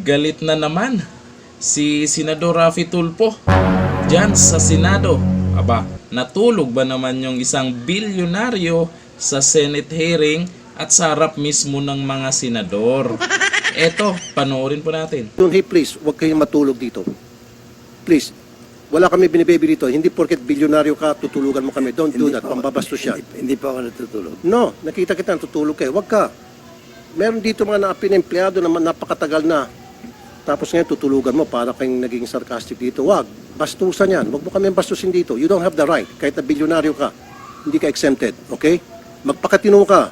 galit na naman si Senador Raffy Tulfo dyan sa Senado. Aba, natulog ba naman yung isang bilyonaryo sa Senate hearing at sa harap mismo ng mga senador? Eto, panoorin po natin. Hey, please, huwag kayong matulog dito. Please, wala kami binibaby dito. Hindi porket bilyonaryo ka, tutulugan mo kami. Don't do that. Pambabastos yan. Hindi pa ako natutulog. No, nakita kita, tutulog kayo. Huwag ka. Meron dito mga naapin na empleyado na napakatagal na. Tapos ngayon tutulugan mo para kayong naging sarcastic dito. Wag, bastusan yan. Huwag mo kami bastusin dito. You don't have the right. Kahit na bilyonaryo ka, hindi ka exempted. Okay? Magpakatino ka.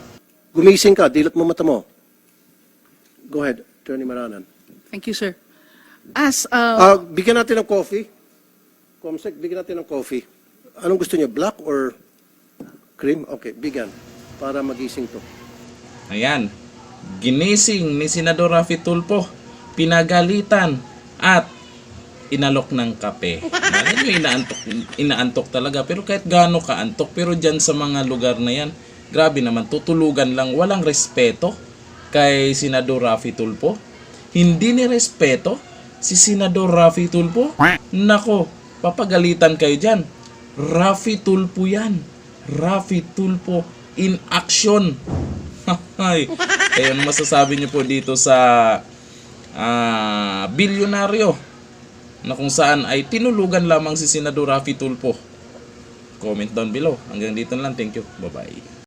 Gumising ka. Dilat mo mata mo. Go ahead, Attorney Maranan. Thank you, sir. As Bigyan natin ng coffee. Comsec, bigyan natin ng coffee. Anong gusto niyo? Black or cream? Okay, bigyan. Para magising to. Ayan, ginising ni Senador Raffy Tulfo, pinagalitan at inalok ng kape. Alam nyo, inaantok talaga. Pero kahit gaano kaantok, pero dyan sa mga lugar na yan, grabe naman, tutulugan lang, walang respeto kay Senador Raffy Tulfo. Hindi ni respeto si Senador Raffy Tulfo. Nako, papagalitan kayo dyan. Raffy Tulfo yan. Raffy Tulfo in action. Kaya ano masasabi niyo po dito sa bilyonaryo na kung saan ay tinulugan lamang si Senador Raffy Tulfo? Comment down below. Hanggang dito lang. Thank you. Bye-bye.